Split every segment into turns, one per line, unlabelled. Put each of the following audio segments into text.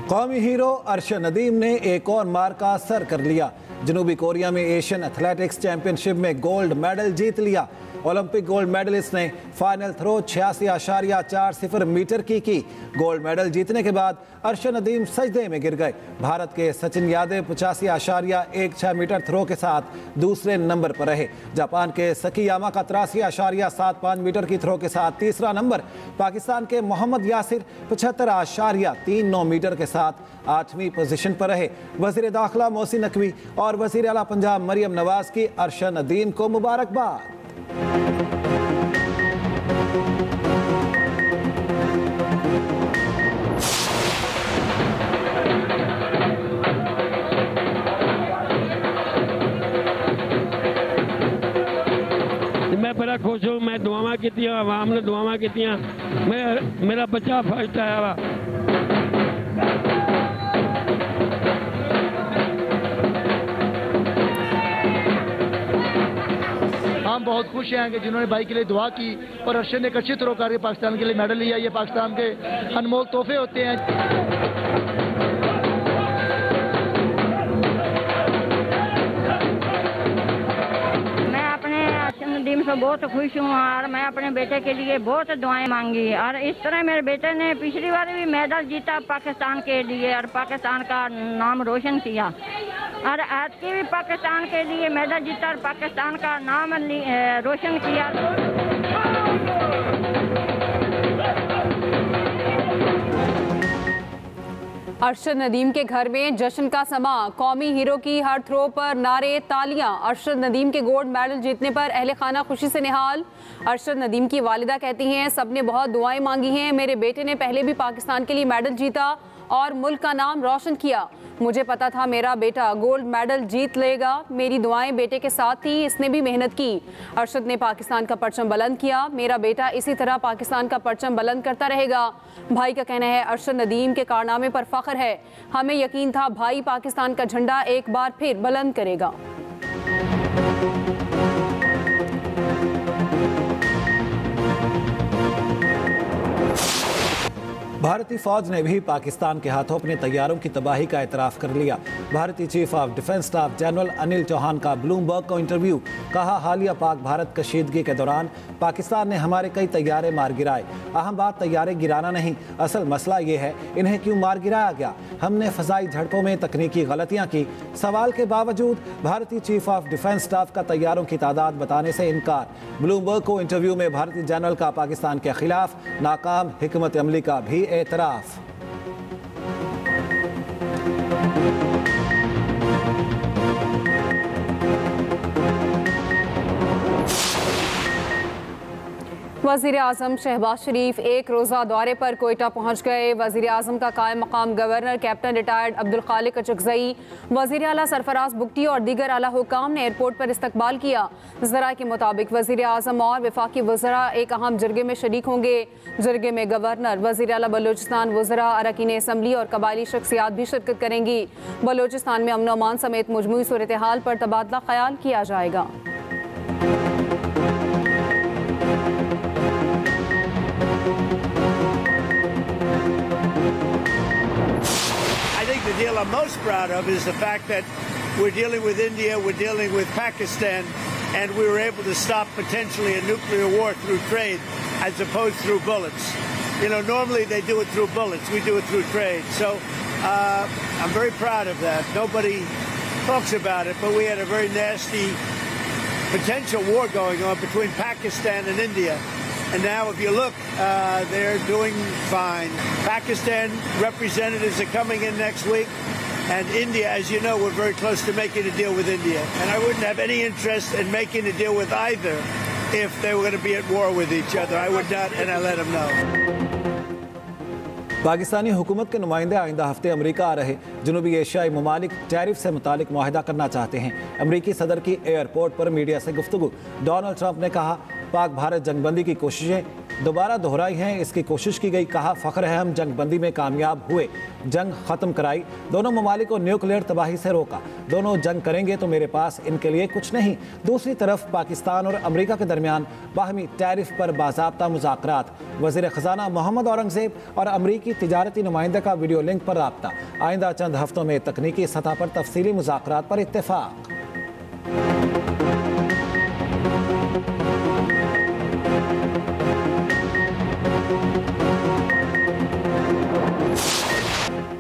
कौमी हीरो अरशद नदीम ने एक और मार्का सर कर लिया। जनूबी कोरिया में एशियन एथलेटिक्स चैंपियनशिप में गोल्ड मेडल जीत लिया। ओलंपिक गोल्ड मेडलिस्ट ने फाइनल थ्रो 86.40 मीटर की। गोल्ड मेडल जीतने के बाद अरशद नदीम सजदे में गिर गए। भारत के सचिन यादव 85.16 मीटर थ्रो के साथ दूसरे नंबर पर रहे। जापान के सकीयामा का 83.75 मीटर की थ्रो के साथ तीसरा नंबर। पाकिस्तान के मोहम्मद यासिर 75.39 मीटर के साथ 8वीं पोजीशन पर रहे। वजीर दाखिला मोहसिन नकवी और वजीर आला पंजाब मरियम नवाज की अरशद नदीम को मुबारकबाद।
मैं बड़ा खुश हूँ। मैं दुआवां की आवाम ने दुआवां की। मेरा बच्चा फर्स्ट आया वा।
हम बहुत खुश हैं कि जिन्होंने भाई के लिए दुआ की और अरशद ने एक अच्छी थ्रो करके पाकिस्तान के लिए मेडल लिया। ये पाकिस्तान के अनमोल तोहफे होते हैं।
मैं अपने अरशद नदीम से बहुत खुश हूँ और मैं अपने बेटे के लिए बहुत दुआएं मांगी और इस तरह मेरे बेटे ने पिछली बार भी मेडल जीता पाकिस्तान के लिए और पाकिस्तान का नाम रोशन किया और आज की भी पाकिस्तान के लिए मेडल जीता और पाकिस्तान का नाम रोशन किया।
अरशद नदीम के घर में जश्न का समा। कौमी हीरो की हर थ्रो पर नारे, तालियां। अरशद नदीम के गोल्ड मेडल जीतने पर अहले खाना खुशी से निहाल। अरशद नदीम की वालिदा कहती हैं, सबने बहुत दुआएं मांगी हैं। मेरे बेटे ने पहले भी पाकिस्तान के लिए मेडल जीता और मुल्क का नाम रोशन किया। मुझे पता था मेरा बेटा गोल्ड मेडल जीत लेगा। मेरी दुआएं बेटे के साथ थी, इसने भी मेहनत की। अरशद ने पाकिस्तान का परचम बुलंद किया। मेरा बेटा इसी तरह पाकिस्तान का परचम बुलंद करता रहेगा। भाई का कहना है, अरशद नदीम के कारनामे पर फख्र है। हमें यकीन था भाई पाकिस्तान का झंडा एक बार फिर बुलंद करेगा।
भारतीय फौज ने भी पाकिस्तान के हाथों अपने तैयारों की तबाही का एतराफ़ कर लिया। भारतीय chief of defence staff general Anil Chauhan का ब्लूमबर्ग को इंटरव्यू। कहा, हालिया पाक भारत कशीदगी के दौरान पाकिस्तान ने हमारे कई तैयारे मार गिराए। अहम बात तैयारे गिराना नहीं, असल मसला ये है इन्हें क्यों मार गिराया गया। हमने फ़ज़ाई झड़पों में तकनीकी गलतियाँ की। सवाल के बावजूद भारतीय चीफ ऑफ डिफेंस स्टाफ का तैयारों की तादाद बताने से इनकार। ब्लूमबर्ग को इंटरव्यू में भारतीय जनरल का पाकिस्तान के खिलाफ नाकाम हिकमत अमली का भी एतराफ़।
वज़ीर आज़म शहबाज शरीफ एक रोज़ा दौरे पर कोयटा पहुँच गए। वज़ीर आज़म का कायम मकाम गवर्नर कैप्टन रिटायर्ड अब्दुल खालिक अचकज़ई, वज़ीर आला सरफराज बुगटी और दीगर आला हुकाम ने एयरपोर्ट पर इस्तकबाल किया। ज़रा के मुताबिक वज़ीर आज़म और वफाकी वज़रा एक अहम जरगे में शरीक होंगे। जरगे में गवर्नर, वज़ीर आला बलोचिस्तान, वज़रा, अरकान असम्बली और कबायली शख्सियात भी शिरकत करेंगी। बलोचिस्तान में अमन अमान समेत मजमूई सूरत हाल पर तबादला ख्याल किया जाएगा।
The deal I'm most proud of is the fact that we're dealing with India, we're dealing with Pakistan, and we were able to stop potentially a nuclear war through trade as opposed through bullets. You know, normally they do it through bullets, we do it through trade. So I'm very proud of that. Nobody talks about it, but we had a very nasty potential war going on between Pakistan and India. And now if you look, they're doing fine. Pakistan representatives are coming in next week. And India, as you know, we're very close to making a deal with India. And I wouldn't have any interest in making a deal with either if they were going to be at war with each other. I would not, and I let them know.
Pakistani हुकूमत के नुमाइंदे आइंदा हफ्ते America आ रहे। जनूबी एशियाई ममालिक tariff से मुतालिक मुआहिदा करना चाहते हैं। अमेरिकी सदर की एयरपोर्ट पर मीडिया से गुफ्तगू। डोनाल्ड ट्रंप ने कहा, पाक भारत जंगबंदी की कोशिशें दोबारा दोहराई हैं, इसकी कोशिश की गई। कहा फख्र है हम जंगबंदी में कामयाब हुए, जंग खत्म कराई, दोनों ममालिक को न्यूक्लियर तबाही से रोका। दोनों जंग करेंगे तो मेरे पास इनके लिए कुछ नहीं। दूसरी तरफ पाकिस्तान और अमेरिका के दरमियान बाहमी टैरिफ पर बाज़ाब्ता मुज़ाकरात। वज़ीर ख़ज़ाना मोहम्मद औरंगज़ेब और अमरीकी तिजारती नुमाइंदे का वीडियो लिंक पर राब्ता। आइंदा चंद हफ्तों में तकनीकी सतह पर तफसीली मुज़ाकरात पर इत्तेफाक।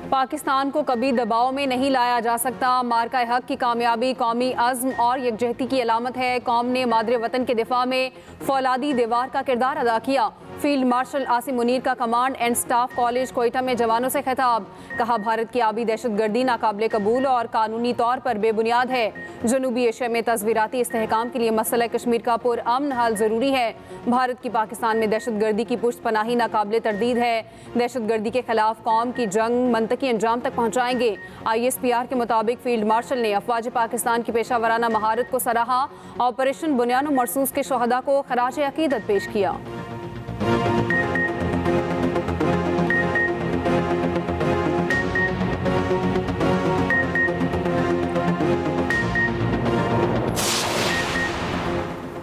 पाकिस्तान को कभी दबाव में नहीं लाया जा सकता। मार्का हक की कामयाबी कौमी अज़्म और यकजहती की अलामत है। कौम ने मादरे वतन के दिफा में फौलादी दीवार का किरदार अदा किया। फील्ड मार्शल आसिम मुनीर का command and staff college Quetta में जवानों से खिताब। कहा भारत की आबी दहशतगर्दी नाकाबिले कबूल और कानूनी तौर पर बेबुनियाद है। जनूबी एशिया में तस्वीराती इस्तेहकाम के लिए मसला कश्मीर का पुरअमन हल ज़रूरी है। भारत की पाकिस्तान में दहशतगर्दी की पुष्ट पनाही नाकाबिले तरदीद है। दहशतगर्दी के खिलाफ कौम की जंग मंतकी अंजाम तक पहुँचाएंगे। ISPR के मुताबिक फील्ड मार्शल ने अफवाज पाकिस्तान की पेशावराना महारत को सराहा। ऑपरेशन बुनियानो मरसूस के शहदा को खराज अकीदत पेश किया।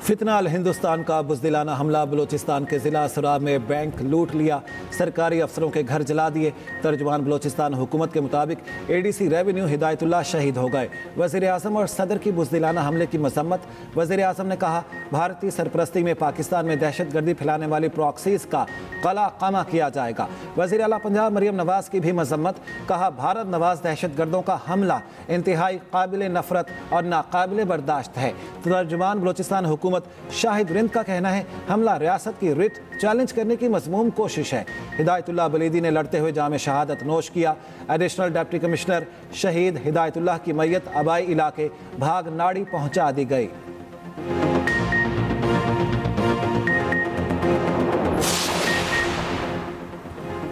फितना अल हिंदुस्तान का बुज़दिलाना हमला। बलूचिस्तान के ज़िला सुराब में बैंक लूट लिया, सरकारी अफसरों के घर जला दिए। तर्जुमान बलूचिस्तान हुकूमत के मुताबिक ADC रेवेन्यू हिदायतुल्लाह शहीद हो गए। वज़ीर आज़म और सदर की बुज़दिलाना हमले की मजम्मत। वज़ीर आज़म ने कहा भारतीय सरपरस्ती में पाकिस्तान में दहशतगर्दी फैलाने वाली प्रॉक्सीज़ का कला कामा किया जाएगा। वज़ीर आला पंजाब मरियम नवाज़ की भी मजम्मत। कहा भारत नवाज दहशतगर्दों का हमला इंतहाई काबिल नफरत और नाकाबिल बर्दाश्त है। तर्जुमान बलूचिस्तान हुकूमत शाहिद रिंद का कहना है हमला रियासत की रिट चैलेंज करने की मज़मूम कोशिश है। हिदायतुल्लाह बलीदी ने लड़ते हुए जाम शहादत नोश किया। एडिशनल डिप्टी कमिश्नर शहीद हिदायतुल्लाह की मैयत आबाई इलाके भाग नाड़ी पहुंचा दी गई।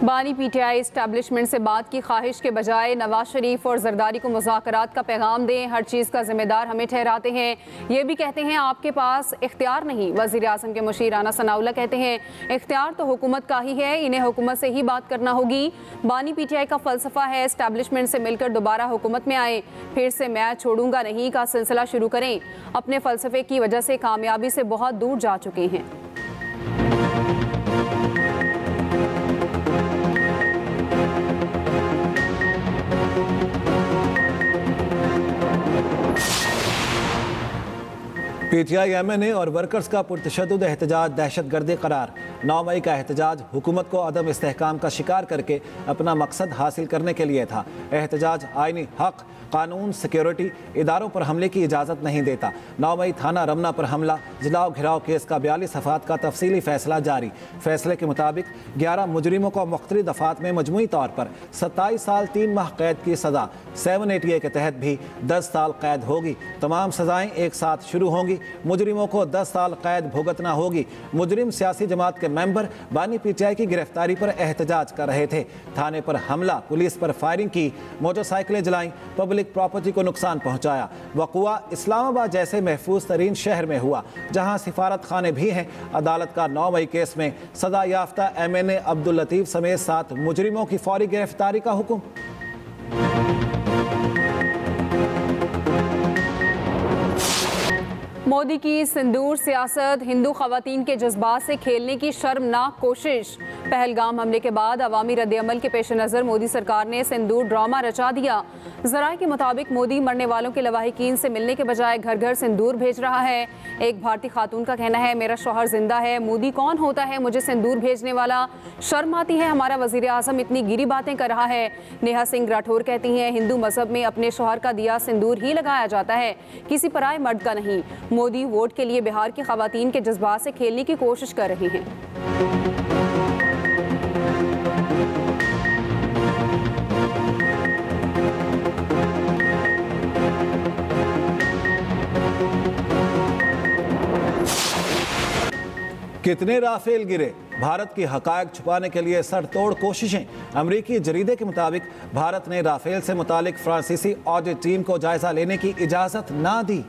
बानी PTI इस्टेब्लिशमेंट से बात की ख्वाहिश के बजाय नवाज शरीफ और जरदारी को मुज़ाकरात का पैगाम दें। हर चीज़ का जिम्मेदार हमें ठहराते हैं। ये भी कहते हैं आपके पास इख्तियार नहीं। वज़ीर आज़म के मुशीर राना सनाउल्लाह कहते हैं इख्तियार तो हुकूमत का ही है, इन्हें हुकूमत से ही बात करना होगी। बानी PTI का फ़लसफ़ा है इस्टेब्लिशमेंट से मिलकर दोबारा हुकूमत में आए, फिर से मैं छोड़ूंगा नहीं का सिलसिला शुरू करें। अपने फ़लसफ़े की वजह से कामयाबी से बहुत दूर जा चुके हैं।
PTI MNA और वर्कर्स का पुरतशद्दुद एहतजाज दहशतगर्दी करार। 9 मई का एहतजाज हुकूमत को अदम इस्तेहकाम का शिकार करके अपना मकसद हासिल करने के लिए था। एहतजाज आईनी हक, कानून, सिक्योरिटी इदारों पर हमले की इजाज़त नहीं देता। 9 मई थाना रमना पर हमला, जलाओ घिराव केस का 42 सफ़ात का तफसीली फैसला जारी। फैसले के मुताबिक 11 मुजरिमों को मुख्तलिफ दफ़ात में मजमूई तौर पर 27 साल 3 माह कैद की सज़ा। 780A के तहत भी 10 साल कैद होगी। तमाम सज़ाएँ एक साथ शुरू होंगी। मुजरिमों को 10 साल कैद भुगतना होगी। मुजरिम सियासी जमात के मेंबर बानी PTI की गिरफ्तारी पर एहतजाज कर रहे थे। थाने पर हमला, पुलिस पर फायरिंग की, मोटरसाइकिलें जलाई, पब्लिक प्रॉपर्टी को नुकसान पहुंचाया। वक़ुआ इस्लामाबाद जैसे महफूज तरीन शहर में हुआ जहां सिफारत खाने भी हैं। अदालत का 9 मई केस में सजा याफ्ता MNA अब्दुल लतीफ़ समेत 7 मुजरिमों की फौरी गिरफ्तारी का हुक्म।
मोदी की सिंदूर सियासत, हिंदू खवातीन के जज्बात से खेलने की शर्मनाक कोशिश। पहलगाम हमले के बाद अवामी रद्द-ए-अमल के पेश नज़र मोदी सरकार ने सिंदूर ड्रामा रचा दिया। ज़राए के मुताबिक मोदी मरने वालों के लवाहिकीन से मिलने के बजाय घर घर सिंदूर भेज रहा है। एक भारतीय खातून का कहना है मेरा शौहर जिंदा है, मोदी कौन होता है मुझे सिंदूर भेजने वाला। शर्म आती है हमारा वज़ीर आज़म इतनी गिरी बातें कर रहा है। नेहा सिंह राठौर कहती हैं हिंदू मजहब में अपने शौहर का दिया सिंदूर ही लगाया जाता है, किसी पराए मर्द का नहीं। मोदी वोट के लिए बिहार की खवातीन के जज्बात से खेलने की कोशिश कर रहे हैं।
कितने राफेल गिरे, भारत की हकायक छुपाने के लिए सरतोड़ कोशिशें। अमरीकी जरीदे के मुताबिक भारत ने राफेल से मुतालिक फ्रांसीसी ऑडिट टीम को जायजा लेने की इजाजत ना दी।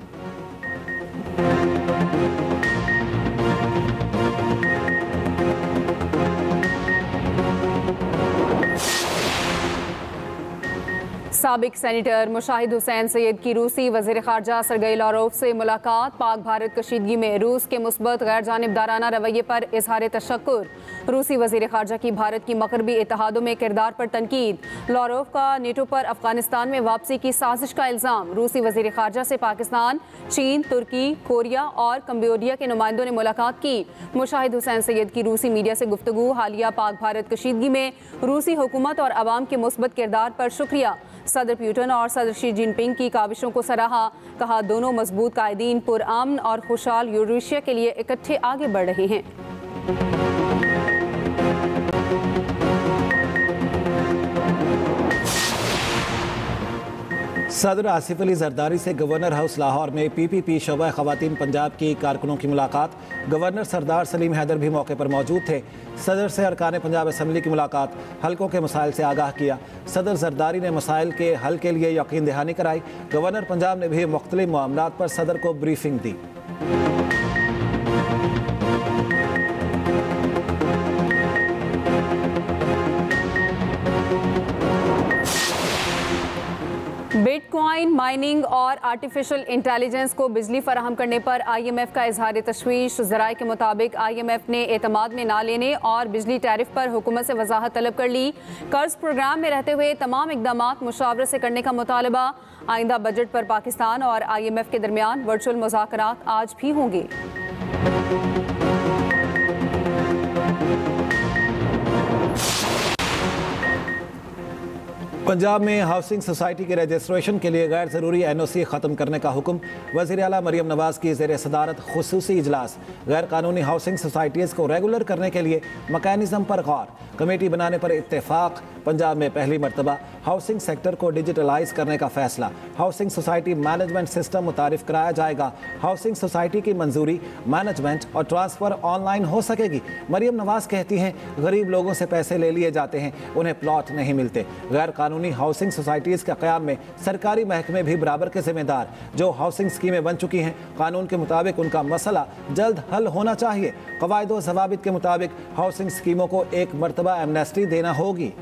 साबिक सेनेटर मुशाहिद हुसैन सैयद की रूसी वज़ीर ख़ारजा सरगई लारोफ से मुलाकात। पाक भारत कशीदगी में रूस के मुस्बत गैर जानिबदाराना रवैये पर इजहार तशक्कुर। रूसी वज़ीर ख़ारजा की भारत की मग़रबी इत्तेहादों में किरदार पर तनकीद। लारोफ का नेटो पर अफगानिस्तान में वापसी की साजिश का इल्ज़ाम। रूसी वज़ीर ख़ारजा से पाकिस्तान, चीन, तुर्की, कोरिया और कम्बोडिया के नुमाइंदों ने मुलाकात की। मुशाहिद हुसैन सैयद की रूसी मीडिया से गुफ्तगू। हालिया पाक भारत कशीदगी में रूसी हुकूमत और अवाम के मुस्बत किरदार पर शुक्रिया। सदर पुतिन और सदर शी जिनपिंग की काविशों को सराहा। कहा दोनों मजबूत कायदीन पुरअमन और खुशहाल यूरेशिया के लिए इकट्ठे आगे बढ़ रहे हैं।
सदर आसिफ अली जरदारी से गवर्नर हाउस लाहौर में PPP शोबा ख़वातीन पंजाब की कारकुनों की मुलाकात। गवर्नर सरदार सलीम हैदर भी मौके पर मौजूद थे। सदर से अरकान पंजाब असम्बली की मुलाकात, हलकों के मसाइल से आगाह किया। सदर जरदारी ने मसाइल के हल के लिए यकीन दहानी कराई। गवर्नर पंजाब ने भी मुख्तलिफ मामलात पर सदर को ब्रीफिंग दी।
बिटकॉइन माइनिंग और आर्टिफिशियल इंटेलिजेंस को बिजली फराहम करने पर IMF का इजहार तशवीश। ज़राए के मुताबिक IMF ने एतमाद में ना लेने और बिजली टैरिफ पर हुकूमत से वजाहत तलब कर ली। कर्ज प्रोग्राम में रहते हुए तमाम इकदामात मुशावरत से करने का मुतालबा। आइंदा बजट पर पाकिस्तान और IMF के दरमियान वर्चुअल मुज़ाकरात आज भी होंगे।
पंजाब में हाउसिंग सोसाइटी के रजिस्ट्रेशन के लिए गैर ज़रूरी NOC ख़त्म करने का हुक्म। वज़ीर आला मरियम नवाज़ की ज़ेर सदारत खुसूसी इजलास। गैर कानूनी हाउसिंग सोसाइटीज़ को रेगुलर करने के लिए मकैनिज़म पर गौर। कमेटी बनाने पर इत्तेफाक। पंजाब में पहली मरतबा हाउसिंग सेक्टर को डिजिटलाइज करने का फैसला। हाउसिंग सोसाइटी मैनेजमेंट सिस्टम मुतारिफ कराया जाएगा। हाउसिंग सोसाइटी की मंजूरी, मैनेजमेंट और ट्रांसफ़र ऑनलाइन हो सकेगी। मरियम नवाज़ कहती हैं गरीब लोगों से पैसे ले लिए जाते हैं, उन्हें प्लॉट नहीं मिलते। गैर कानूनी हाउसिंग सोसाइटीज़ के क़याम में सरकारी महकमे भी बराबर के जिम्मेदार। जो हाउसिंग स्कीमें बन चुकी हैं, कानून के मुताबिक उनका मसला जल्द हल होना चाहिए। क़वायद व ज़वाबित के मुताबिक हाउसिंग स्कीमों को एक मरतबा एमनेस्टी देना होगी।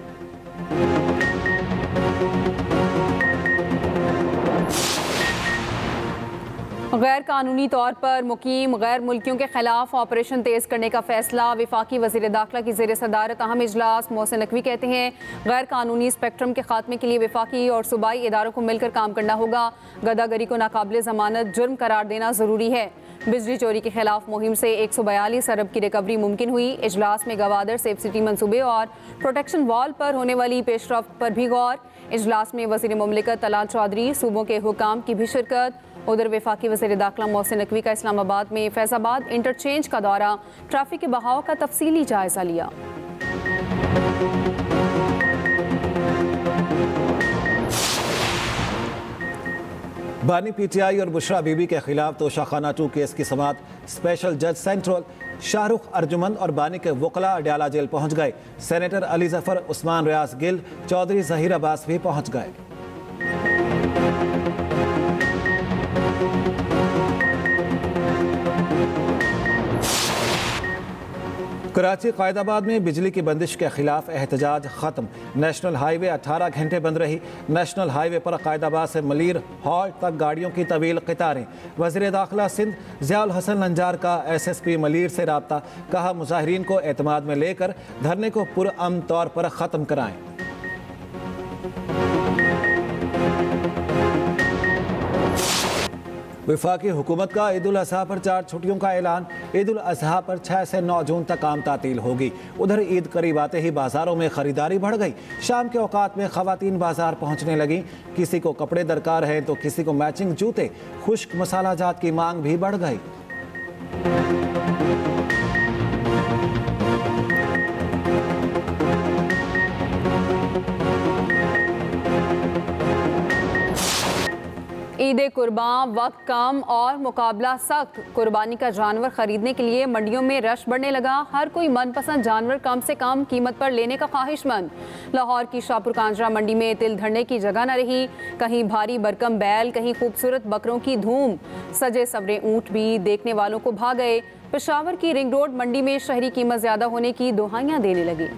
गैर कानूनी तौर पर मुकीम गैर मुल्कियों के खिलाफ ऑपरेशन तेज करने का फैसला। वफाकी वज़ीर दाखिला की ज़ेर सदारत अहम इजलास। मोहसिन नकवी कहते हैं गैर कानूनी स्पेक्ट्रम के खात्मे के लिए वफाकी और सूबाई इदारों को मिलकर काम करना होगा। गदागरी को नाकाबिल ज़मानत जुर्म करार देना ज़रूरी है। बिजली चोरी के खिलाफ मुहिम से 142 अरब की रिकवरी मुमकिन हुई। इजलास में गवादर सेफ सिटी मनसूबे और प्रोटेक्शन वॉल पर होने वाली पेशरफ्त पर भी गौर। इजलास में वज़ीर मुमलिकत तलाल चौधरी, सूबों के हुकाम की भी शिरकत। उधर वफाकी वज़ीर दाखिला मोहसिन नकवी का इस्लामाबाद में फैज़ाबाद इंटरचेंज का दौरा, ट्रैफिक के बहाव का तफसीली जायजा लिया।
बानी PTI और बुशरा बीबी के खिलाफ तोशाखाना 2 केस की समाअत। स्पेशल जज सेंट्रल शाहरुख अर्जुमंद और बानी के वकला अडयाला जेल पहुंच गए। सेनेटर अली जफर, उस्मान रियाज गिल, चौधरी जहीर अब्बास भी पहुंच गए। कराची कायदाबाद में बिजली की बंदिश के खिलाफ एहतजाज खत्म। नेशनल हाईवे 18 घंटे बंद रही। नेशनल हाईवे पर कायदाबाद से मलीर हॉल्ट तक गाड़ियों की तवील कतारें। वज़ीर दाखिला सिंध ज़ियाउल हसन लंजार का SSP मलीर से रब्ता। कहा मुजाहिरीन को एतमाद में लेकर धरने को पुरअमन तौर पर ख़त्म कराएं। वफाकी हुकूमत का ईद उल अज़हा पर 4 छुट्टियों का ऐलान। ईद उल अज़हा पर 6 से 9 जून तक काम तातील होगी। उधर ईद करीब आते ही बाजारों में खरीदारी बढ़ गई। शाम के औकात में खवातीन बाजार पहुंचने लगी। किसी को कपड़े दरकार हैं तो किसी को मैचिंग जूते। खुश्क मसाला जात की मांग भी बढ़ गई।
ईद कुर्बान वक्त कम और मुकाबला सख्त। कुर्बानी का जानवर खरीदने के लिए मंडियों में रश बढ़ने लगा। हर कोई मनपसंद जानवर कम से कम कीमत पर लेने का ख्वाहिशमंद। लाहौर की शाहपुर कांजरा मंडी में तिल धरने की जगह न रही। कहीं भारी भरकम बैल, कहीं खूबसूरत बकरों की धूम। सजे सवरे ऊँट भी देखने वालों को भा गए। पेशावर की रिंग रोड मंडी में शहरी कीमत ज्यादा होने की दुहाइयां देने लगी।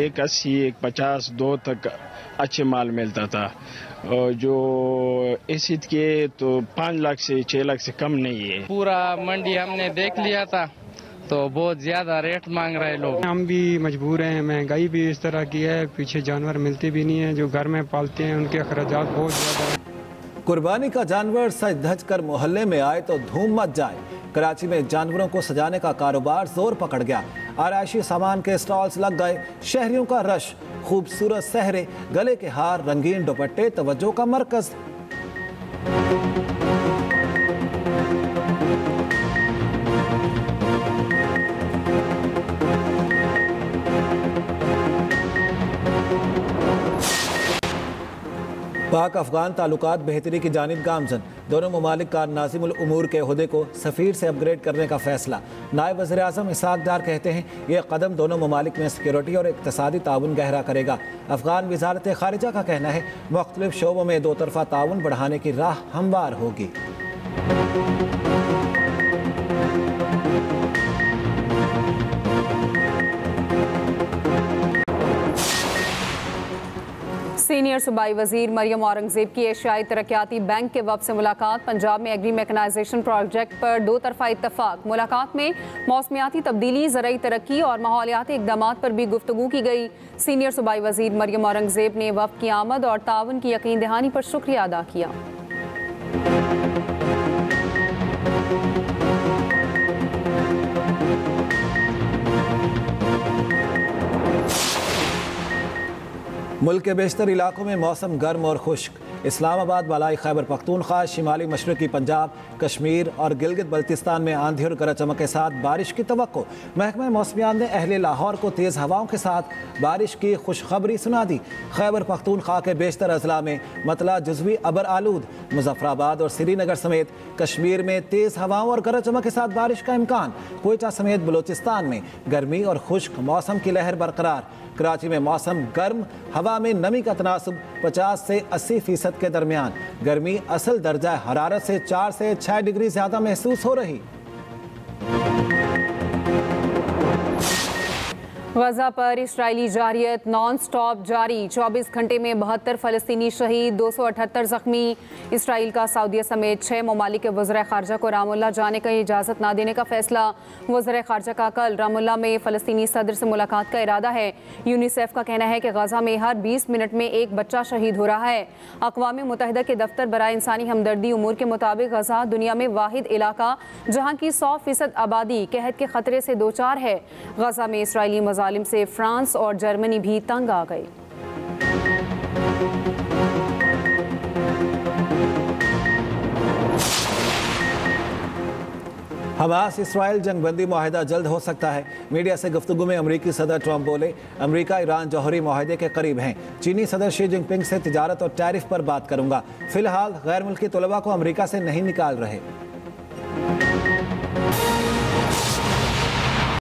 180 150 2 तक अच्छे माल मिलता था। और जो एसिड के तो 5 लाख से 6 लाख से कम नहीं है।
पूरा मंडी हमने देख लिया था तो बहुत ज्यादा रेट मांग रहे लोग।
हम भी मजबूर हैं, महंगाई भी इस तरह की है, पीछे जानवर मिलते भी नहीं है, जो घर में पालते हैं उनके अखराजात बहुत ज्यादा है।
कुर्बानी का जानवर सज धज कर मोहल्ले में आए तो धूम मच जाए। कराची में जानवरों को सजाने का कारोबार जोर पकड़ गया। आराइशी सामान के स्टॉल्स लग गए, शहरियों का रश, खूबसूरत सहरे, गले के हार, रंगीन दुपट्टे तवज्जो का मरकज। पाक अफगान ताल्लुकात बेहतरी की जानिब गामजन। दोनों ममालिक का नाज़िमुल उमूर के ओहदे को सफ़ीर से अपग्रेड करने का फैसला। नायब वज़ीर आज़म इसहाक डार कहते हैं यह कदम दोनों ममालिक में सिक्योरिटी और इक़्तिसादी ताउन गहरा करेगा। अफगान वज़ारत ख़ारिजा का कहना है मुख्तलिफ शोबों में दो तरफ़ा ताउन बढ़ाने की राह हमवार होगी।
सीनियर सूबाई वजीर मरियम औरंगजेब की एशियाई तरक्याती बैंक के वफ़द से मुलाकात। पंजाब में एग्री मैकेनाइजेशन प्रोजेक्ट पर दो तरफा इत्तफाक। मुलाकात में मौसमियाती तब्दीली, ज़राई तरक्की और माहौलियाती इक़दाम पर भी गुफ्तगू की गई। सीनियर सूबाई वजीर मरियम औरंगजेब ने वफ़द की आमद और ताउन की यकीन दहानी पर शुक्रिया अदा किया।
मुल्क के बेशतर इलाकों में मौसम गर्म और खुश्क। इस्लामाबाद, बालाई खैबर पख्तूनख्वा, शिमाली मशरकी पंजाब, कश्मीर और गिलगित बल्तिस्तान में आंधी और गरज चमक के साथ बारिश की तवक्को। महकमा मौसमियात ने अहले लाहौर को तेज़ हवाओं के साथ बारिश की खुशखबरी सुना दी। खैबर पख्तूनख्वा के बेशतर अजला में मतला जुज़वी अबर आलूद। मुजफ्फराबाद और श्रीनगर समेत कश्मीर में तेज़ हवाओं और गरज चमक के साथ बारिश का इम्कान। कोयटा समेत बलोचिस्तान में गर्मी और खुश्क मौसम की लहर बरकरार। कराची में मौसम गर्म, हवा में नमी का तनासुब 50 से 80% के दरमियान। गर्मी असल दर्जा हरारत से 4 से 6 डिग्री ज़्यादा महसूस हो रही।
गजा पर इस्राइली जारियत नॉन स्टॉप जारी। 24 घंटे में 72 फ़लस्तीनी शहीद, 278 ज़ख्मी। इसराइल का सऊदीया समेत 6 ममालिक के वज़ीर ख़ारजा को रामुल्ला जाने की इजाज़त न देने का फैसला। वज़ीर ख़ारजा का कल रामुल्ला में फ़लस्तीनी सदर से मुलाकात का इरादा है। यूनिसेफ का कहना है कि गजा में हर 20 मिनट में एक बच्चा शहीद हो रहा है। अक़वाम मुत्तहिदा के दफ्तर बराए इंसानी हमदर्दी उमूर के मुताबिक गजा दुनिया में वाहिद इलाका जहाँ की 100% आबादी कहत के ख़तरे से दो चार है। गजा में इसराइली मज़ालिम से फ्रांस और जर्मनी भी तंग आ गई।
हमास इसराइल जंगबंदी मुआहिदा जल्द हो सकता है। मीडिया से गुफ्तगू में अमरीकी सदर ट्रंप बोले अमरीका ईरान जौहरी मुआहिदे के करीब हैं। चीनी सदर शी जिनपिंग से तिजारत और टैरिफ पर बात करूंगा। फिलहाल गैर मुल्की तलबा को अमरीका से नहीं निकाल रहे।